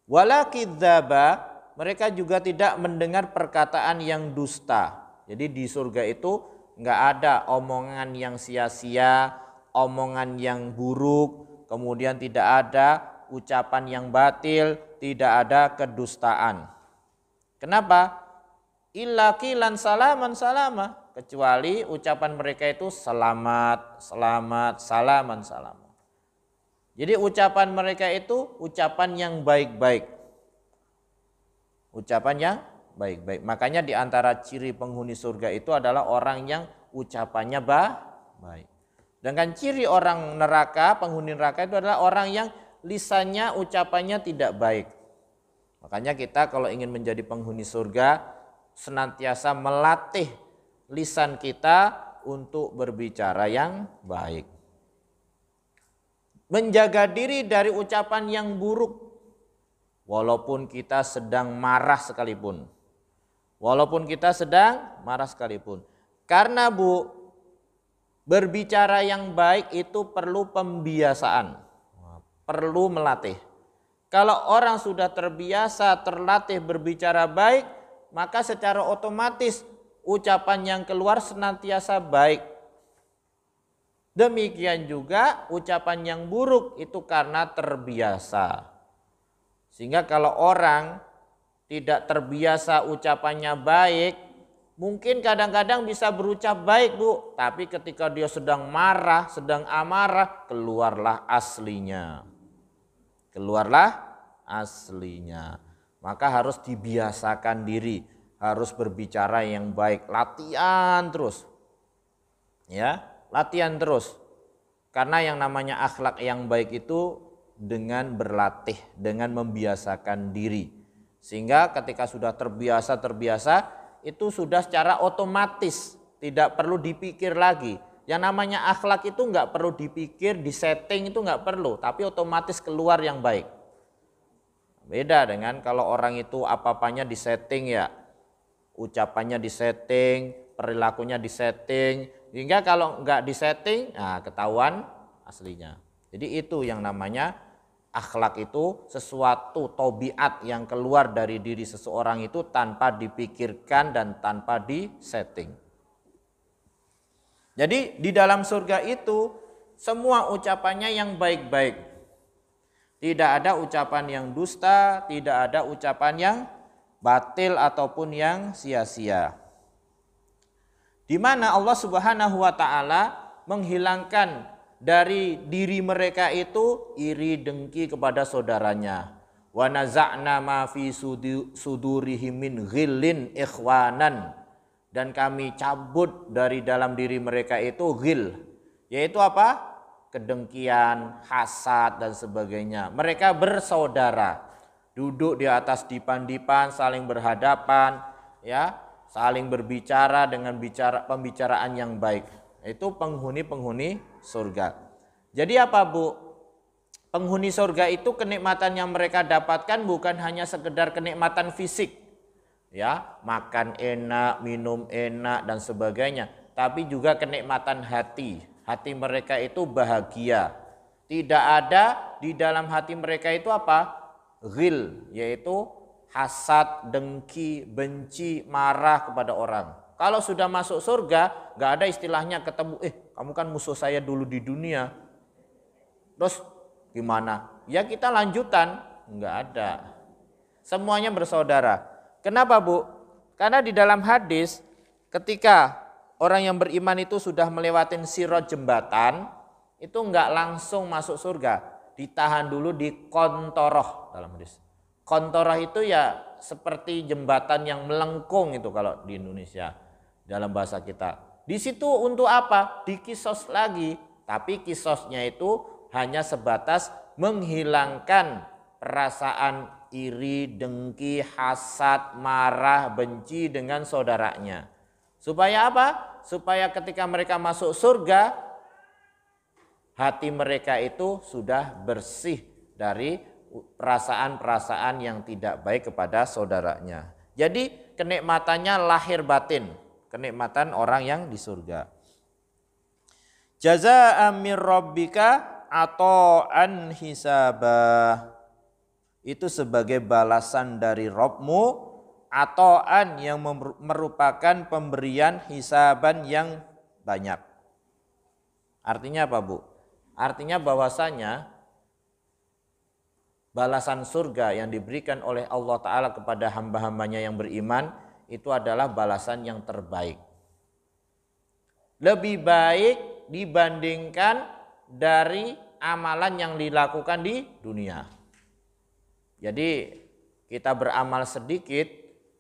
Wala kidzaba, mereka juga tidak mendengar perkataan yang dusta. Jadi di surga itu enggak ada omongan yang sia-sia, omongan yang buruk, kemudian tidak ada ucapan yang batil, tidak ada kedustaan. Kenapa? Illa qilan salaman salama, kecuali ucapan mereka itu selamat, selamat, salaman, salaman. Jadi ucapan mereka itu ucapan yang baik-baik. Ucapan yang baik-baik. Makanya di antara ciri penghuni surga itu adalah orang yang ucapannya baik. Dengan ciri orang neraka, penghuni neraka itu adalah orang yang lisannya, ucapannya tidak baik. Makanya kita kalau ingin menjadi penghuni surga, senantiasa melatih lisan kita untuk berbicara yang baik. Menjaga diri dari ucapan yang buruk, walaupun kita sedang marah sekalipun. Walaupun kita sedang marah sekalipun. Karena berbicara yang baik itu perlu pembiasaan. Perlu melatih. Kalau orang sudah terbiasa, terlatih berbicara baik, maka secara otomatis ucapan yang keluar senantiasa baik. Demikian juga ucapan yang buruk itu karena terbiasa. Sehingga kalau orang tidak terbiasa ucapannya baik, mungkin kadang-kadang bisa berucap baik Bu, tapi ketika dia sedang marah, sedang amarah, keluarlah aslinya. Keluarlah aslinya. Maka harus dibiasakan diri, harus berbicara yang baik, latihan terus. Ya, latihan terus. Karena yang namanya akhlak yang baik itu dengan berlatih, dengan membiasakan diri. Sehingga ketika sudah terbiasa itu sudah secara otomatis, tidak perlu dipikir lagi. Yang namanya akhlak itu nggak perlu dipikir, disetting itu nggak perlu, tapi otomatis keluar yang baik. Beda dengan kalau orang itu apa-apanya disetting ya, ucapannya disetting, perilakunya disetting, hingga kalau nggak disetting, nah ketahuan aslinya. Jadi itu yang namanya akhlak, itu sesuatu tabiat yang keluar dari diri seseorang itu tanpa dipikirkan dan tanpa disetting. Jadi di dalam surga itu semua ucapannya yang baik-baik. Tidak ada ucapan yang dusta, tidak ada ucapan yang batil ataupun yang sia-sia. Di mana Allah Subhanahu wa taala menghilangkan dari diri mereka itu iri dengki kepada saudaranya. Wa naza'na ma fi sudurihim min ghillin ikhwanan, dan kami cabut dari dalam diri mereka itu ghil, yaitu apa? Kedengkian, hasad dan sebagainya. Mereka bersaudara, duduk di atas dipan-dipan, saling berhadapan, ya, saling berbicara dengan pembicaraan yang baik. Itu penghuni-penghuni surga. Jadi apa, Bu? Penghuni surga itu kenikmatan yang mereka dapatkan bukan hanya sekedar kenikmatan fisik, ya, makan enak, minum enak dan sebagainya, tapi juga kenikmatan hati. Hati mereka itu bahagia. Tidak ada di dalam hati mereka itu apa? Ghil, yaitu hasad, dengki, benci, marah kepada orang. Kalau sudah masuk surga, nggak ada istilahnya ketemu, kamu kan musuh saya dulu di dunia, terus gimana? Ya kita lanjutan, nggak ada. Semuanya bersaudara. Kenapa, Bu? Karena di dalam hadis ketika orang yang beriman itu sudah melewatin sirat jembatan, itu nggak langsung masuk surga, ditahan dulu di kontoroh dalam hadis. Kontoroh itu ya seperti jembatan yang melengkung itu kalau di Indonesia dalam bahasa kita. Di situ untuk apa? Dikisos lagi, tapi kisosnya itu hanya sebatas menghilangkan perasaan iri, dengki, hasad, marah, benci dengan saudaranya. Supaya apa? Supaya ketika mereka masuk surga, hati mereka itu sudah bersih dari perasaan-perasaan yang tidak baik kepada saudaranya. Jadi kenikmatannya lahir batin, kenikmatan orang yang di surga. Jazaa'an mir rabbika ata'an hisabah. Itu sebagai balasan dari Rabbmu, ata'an yang merupakan pemberian hisaban yang banyak. Artinya apa, Bu? Artinya bahwasanya balasan surga yang diberikan oleh Allah Ta'ala kepada hamba-hambanya yang beriman itu adalah balasan yang terbaik. Lebih baik dibandingkan dari amalan yang dilakukan di dunia. Jadi kita beramal sedikit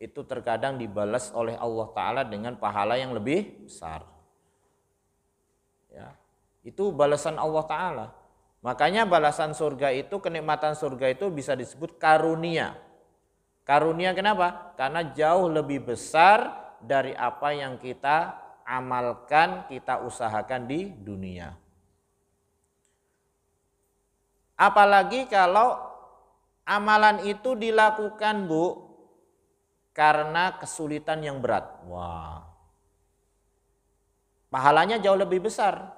itu terkadang dibalas oleh Allah Ta'ala dengan pahala yang lebih besar. Ya, itu balasan Allah Ta'ala. Makanya balasan surga itu, kenikmatan surga itu bisa disebut karunia. Karunia kenapa? Karena jauh lebih besar dari apa yang kita amalkan, kita usahakan di dunia. Apalagi kalau amalan itu dilakukan, Bu, karena kesulitan yang berat. Wah, pahalanya jauh lebih besar.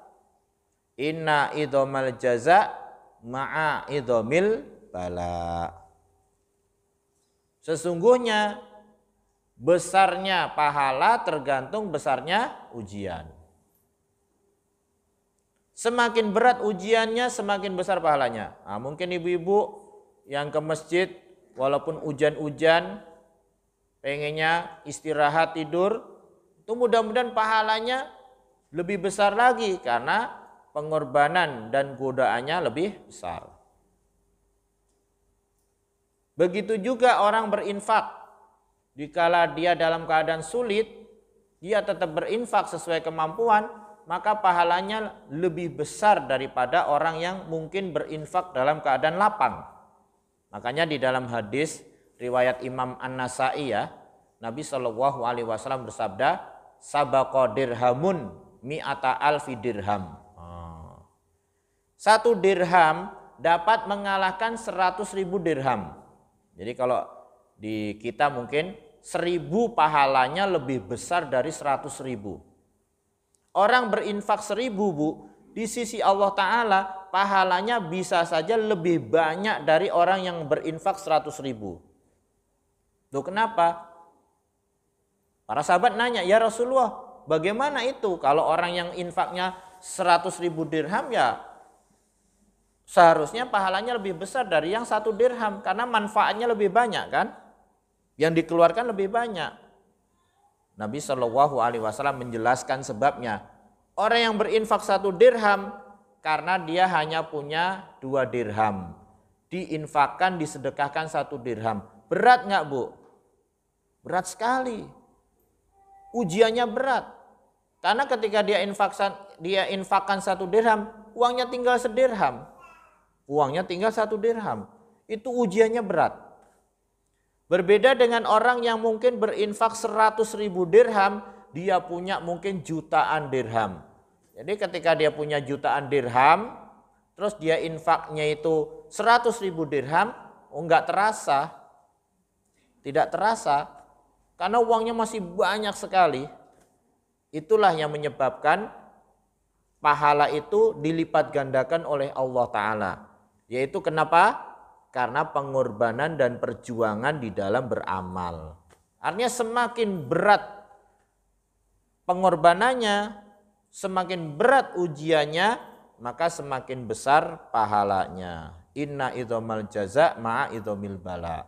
Inna idhomal jaza ma'a idhomil bala. Sesungguhnya besarnya pahala tergantung besarnya ujian. Semakin berat ujiannya, semakin besar pahalanya. Nah, mungkin ibu-ibu yang ke masjid walaupun hujan-hujan pengennya istirahat tidur, itu mudah-mudahan pahalanya lebih besar lagi karena pengorbanan dan godaannya lebih besar. Begitu juga orang berinfak. Dikala dia dalam keadaan sulit, dia tetap berinfak sesuai kemampuan, maka pahalanya lebih besar daripada orang yang mungkin berinfak dalam keadaan lapang. Makanya di dalam hadis riwayat Imam An-Nasa'i, ya, Nabi SAW bersabda, sabaqa dirhamun mi'ata alfi dirham. 1 dirham dapat mengalahkan 100.000 dirham. Jadi kalau di kita mungkin 1000 pahalanya lebih besar dari 100.000. Orang berinfak 1000 Bu, di sisi Allah Ta'ala pahalanya bisa saja lebih banyak dari orang yang berinfak 100.000. Loh kenapa? Para sahabat nanya, ya Rasulullah, bagaimana itu kalau orang yang infaknya 100.000 dirham ya seharusnya pahalanya lebih besar dari yang 1 dirham karena manfaatnya lebih banyak kan? Yang dikeluarkan lebih banyak. Nabi Shallallahu Alaihi Wasallam menjelaskan sebabnya. Orang yang berinfak 1 dirham karena dia hanya punya 2 dirham. Diinfakkan, disedekahkan 1 dirham. Berat nggak Bu? Berat sekali. Ujiannya berat. Karena ketika dia infakkan 1 dirham, uangnya tinggal sedirham. Uangnya tinggal 1 dirham. Itu ujiannya berat. Berbeda dengan orang yang mungkin berinfak 100.000 dirham, dia punya mungkin jutaan dirham. Jadi ketika dia punya jutaan dirham, terus dia infaknya itu 100.000 dirham, enggak terasa. Tidak terasa. Karena uangnya masih banyak sekali. Itulah yang menyebabkan pahala itu dilipat gandakan oleh Allah Ta'ala. Yaitu kenapa? Karena pengorbanan dan perjuangan di dalam beramal. Artinya semakin berat pengorbanannya, semakin berat ujiannya, maka semakin besar pahalanya. Inna idhomal jaza ma'a idhomil bala.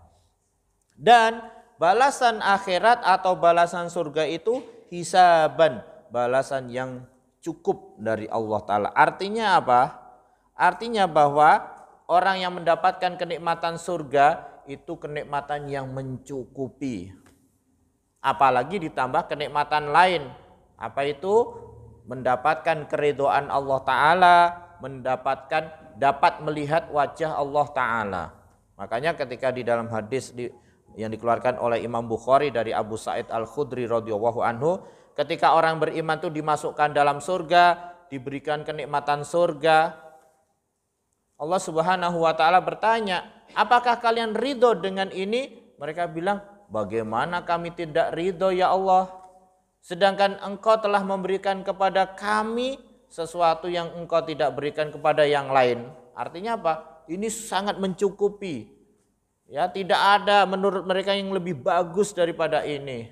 Dan balasan akhirat atau balasan surga itu hisaban, balasan yang cukup dari Allah Ta'ala. Artinya apa? Artinya bahwa orang yang mendapatkan kenikmatan surga itu kenikmatan yang mencukupi. Apalagi ditambah kenikmatan lain. Apa itu? Mendapatkan keridhaan Allah Ta'ala, dapat melihat wajah Allah Ta'ala. Makanya ketika di dalam hadis yang dikeluarkan oleh Imam Bukhari dari Abu Sa'id Al-Khudri radhiyallahu anhu, ketika orang beriman itu dimasukkan dalam surga, diberikan kenikmatan surga, Allah Subhanahu wa Ta'ala bertanya, apakah kalian ridho dengan ini? Mereka bilang, bagaimana kami tidak ridho ya Allah, sedangkan engkau telah memberikan kepada kami sesuatu yang engkau tidak berikan kepada yang lain. Artinya apa? Ini sangat mencukupi. Ya, tidak ada menurut mereka yang lebih bagus daripada ini.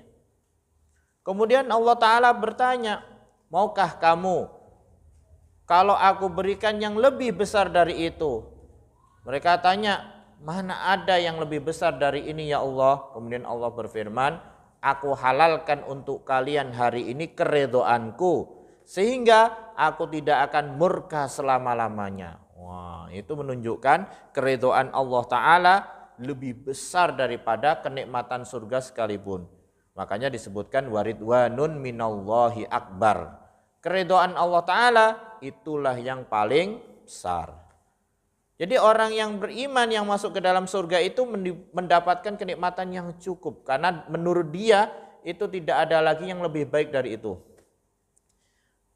Kemudian Allah Ta'ala bertanya, maukah kamu kalau aku berikan yang lebih besar dari itu? Mereka tanya, mana ada yang lebih besar dari ini ya Allah? Kemudian Allah berfirman, aku halalkan untuk kalian hari ini keridhoanku, sehingga aku tidak akan murka selama-lamanya. Wah, itu menunjukkan keridhaan Allah Ta'ala lebih besar daripada kenikmatan surga sekalipun. Makanya disebutkan waridwanun minallahi akbar. Keridhaan Allah Ta'ala itulah yang paling besar. Jadi orang yang beriman yang masuk ke dalam surga itu mendapatkan kenikmatan yang cukup. Karena menurut dia itu tidak ada lagi yang lebih baik dari itu.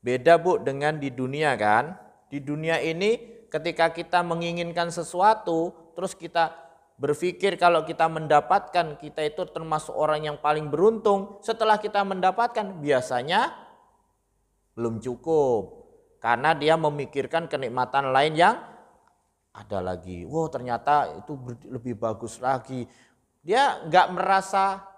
Beda Bu dengan di dunia kan. Di dunia ini ketika kita menginginkan sesuatu, terus kita berpikir kalau kita mendapatkan, kita itu termasuk orang yang paling beruntung. Setelah kita mendapatkan, biasanya belum cukup. Karena dia memikirkan kenikmatan lain yang ada lagi. Wow, ternyata itu lebih bagus lagi. Dia nggak merasa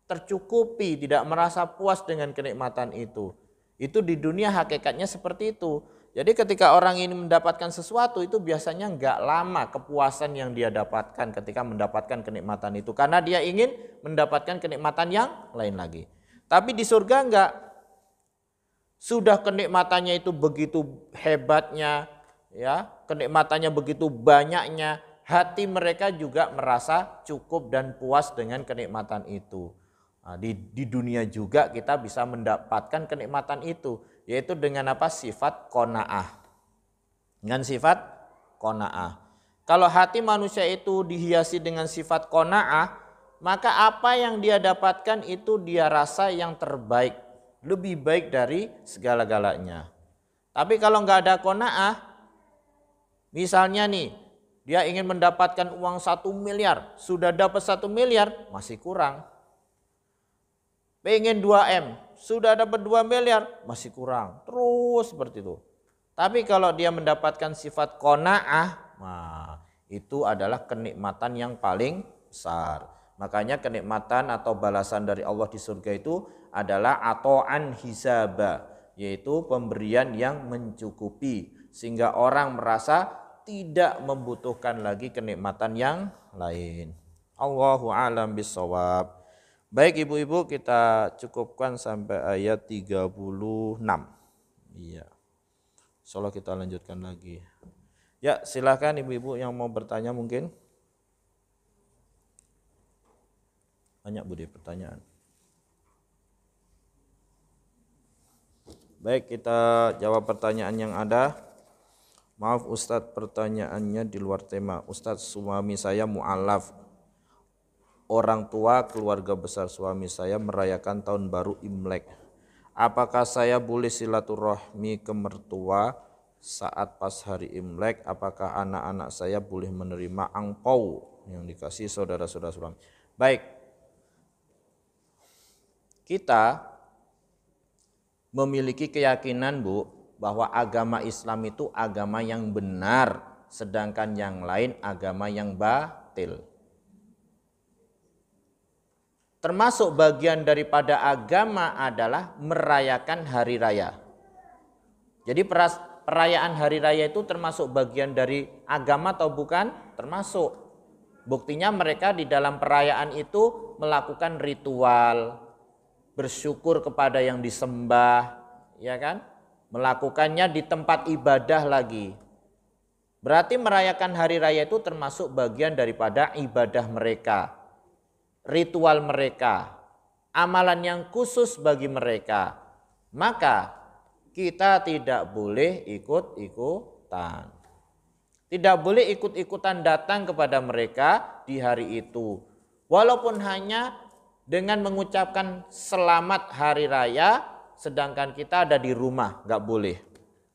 tercukupi, tidak merasa puas dengan kenikmatan itu. Itu di dunia hakikatnya seperti itu. Jadi ketika orang ini mendapatkan sesuatu itu biasanya nggak lama kepuasan yang dia dapatkan ketika mendapatkan kenikmatan itu. Karena dia ingin mendapatkan kenikmatan yang lain lagi. Tapi di surga enggak. Sudah kenikmatannya itu begitu hebatnya, ya, kenikmatannya begitu banyaknya, hati mereka juga merasa cukup dan puas dengan kenikmatan itu. Nah, di dunia juga kita bisa mendapatkan kenikmatan itu, yaitu dengan apa? Sifat qanaah. Dengan sifat qanaah. Kalau hati manusia itu dihiasi dengan sifat qanaah, maka apa yang dia dapatkan itu dia rasa yang terbaik, lebih baik dari segala-galanya. Tapi kalau nggak ada qanaah, misalnya nih, dia ingin mendapatkan uang 1 miliar, sudah dapat 1 miliar, masih kurang. pengen 2M, sudah dapat 2 miliar, masih kurang. Terus seperti itu. Tapi kalau dia mendapatkan sifat qanaah, nah, itu adalah kenikmatan yang paling besar. Makanya kenikmatan atau balasan dari Allah di surga itu adalah ato'an hisaba, yaitu pemberian yang mencukupi. Sehingga orang merasa tidak membutuhkan lagi kenikmatan yang lain. Allahu a'lam bishawab. Baik ibu-ibu, kita cukupkan sampai ayat 36. Iya. Insyaallah kita lanjutkan lagi. Ya, silakan ibu-ibu yang mau bertanya mungkin. Banyak Budi pertanyaan. Baik, kita jawab pertanyaan yang ada. Maaf Ustadz, pertanyaannya di luar tema. Ustadz, suami saya mu'alaf. Orang tua keluarga besar suami saya merayakan tahun baru Imlek. Apakah saya boleh silaturahmi ke mertua saat pas hari Imlek? Apakah anak-anak saya boleh menerima angpau yang dikasih saudara-saudara suami? Baik, kita memiliki keyakinan Bu, bahwa agama Islam itu agama yang benar, sedangkan yang lain agama yang batil. Termasuk bagian daripada agama adalah merayakan hari raya. Jadi perayaan hari raya itu termasuk bagian dari agama atau bukan? Termasuk. Buktinya mereka di dalam perayaan itu melakukan ritual, bersyukur kepada yang disembah, ya kan? Melakukannya di tempat ibadah lagi. Berarti merayakan hari raya itu termasuk bagian daripada ibadah mereka. Ritual mereka, amalan yang khusus bagi mereka, maka kita tidak boleh ikut-ikutan. Tidak boleh ikut-ikutan datang kepada mereka di hari itu. Walaupun hanya dengan mengucapkan selamat hari raya, sedangkan kita ada di rumah, nggak boleh.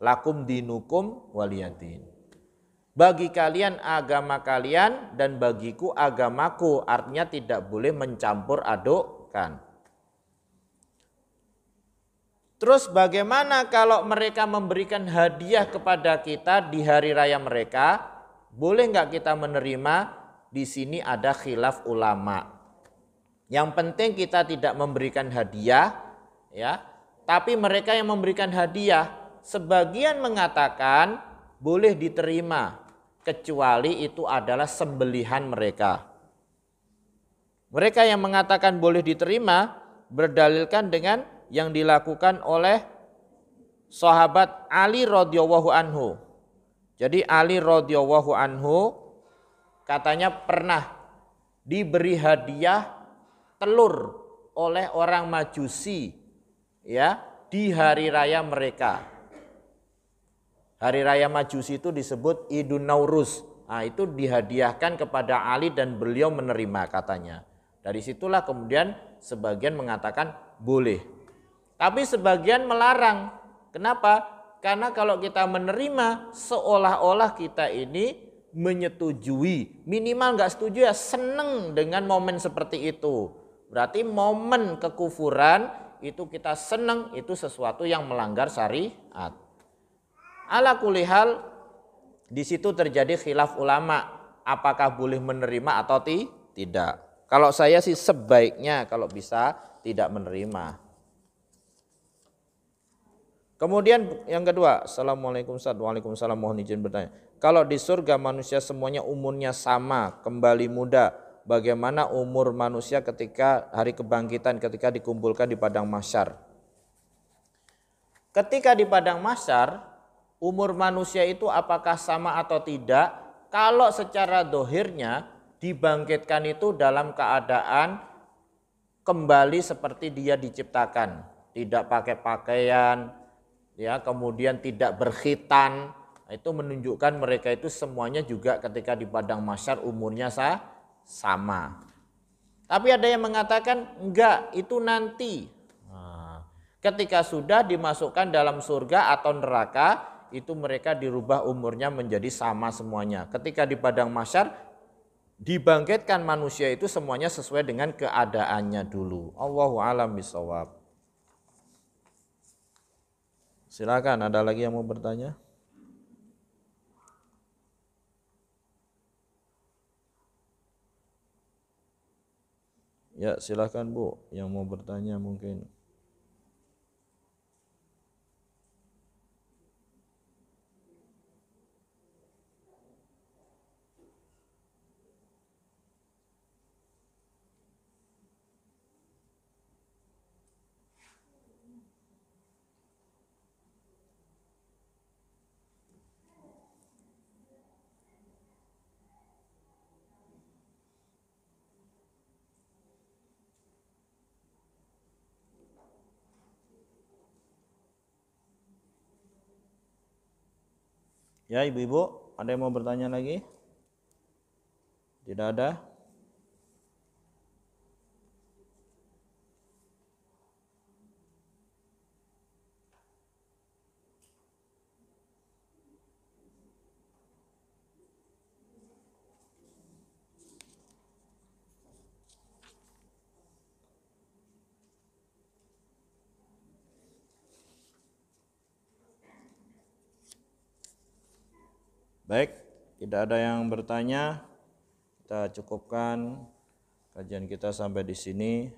Lakum dinukum waliyadin. Bagi kalian agama kalian dan bagiku agamaku, artinya tidak boleh mencampur adukkan. Terus bagaimana kalau mereka memberikan hadiah kepada kita di hari raya mereka? Boleh nggak kita menerima? Di sini ada khilaf ulama. Yang penting kita tidak memberikan hadiah, ya. Tapi mereka yang memberikan hadiah, sebagian mengatakan boleh diterima, kecuali itu adalah sembelihan mereka. Mereka yang mengatakan boleh diterima berdalilkan dengan yang dilakukan oleh sahabat Ali radhiyallahu anhu. Jadi Ali radhiyallahu anhu katanya pernah diberi hadiah telur oleh orang Majusi, ya, di hari raya mereka. Hari raya Majusi itu disebut Idun Nauruz. Nah, itu dihadiahkan kepada Ali dan beliau menerima katanya. Dari situlah kemudian sebagian mengatakan boleh. Tapi sebagian melarang. Kenapa? Karena kalau kita menerima seolah-olah kita ini menyetujui. Minimal nggak setuju ya seneng dengan momen seperti itu. Berarti momen kekufuran itu kita seneng, itu sesuatu yang melanggar syariat. Ala kulihal di situ terjadi khilaf ulama, apakah boleh menerima atau tidak. Kalau saya sih sebaiknya kalau bisa tidak menerima. Kemudian yang kedua, Assalamualaikum Ustaz. Waalaikumsalam, mohon izin bertanya. Kalau di surga manusia semuanya umurnya sama, kembali muda, bagaimana umur manusia ketika hari kebangkitan, ketika dikumpulkan di padang mahsyar? Ketika di padang mahsyar, umur manusia itu apakah sama atau tidak? Kalau secara dohirnya dibangkitkan itu dalam keadaan kembali seperti dia diciptakan. Tidak pakai pakaian, ya, kemudian tidak berkhitan. Itu menunjukkan mereka itu semuanya juga ketika di padang mahsyar umurnya sama. Tapi ada yang mengatakan enggak, itu nanti. Ketika sudah dimasukkan dalam surga atau neraka, itu mereka dirubah umurnya menjadi sama semuanya. Ketika di padang mahsyar dibangkitkan manusia itu semuanya sesuai dengan keadaannya dulu. Allahu a'lam bishawab. Silakan, ada lagi yang mau bertanya? Ya, silakan Bu, yang mau bertanya mungkin. Ya, ibu-ibu, ada yang mau bertanya lagi? Tidak ada? Baik, tidak ada yang bertanya. Kita cukupkan kajian kita sampai di sini.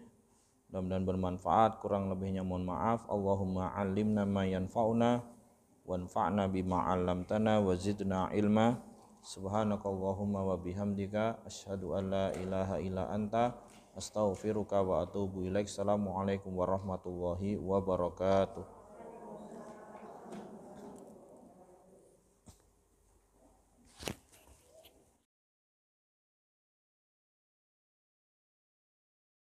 Mudah-mudahan bermanfaat, kurang lebihnya mohon maaf. Allahumma 'allimna ma yanfa'una wanfa'na bima 'allamtana wa zidna ilma. Subhanakallahumma wa bihamdika asyhadu an la ilaha illa anta astaghfiruka wa atubu ilaik. Assalamualaikum warahmatullahi wabarakatuh.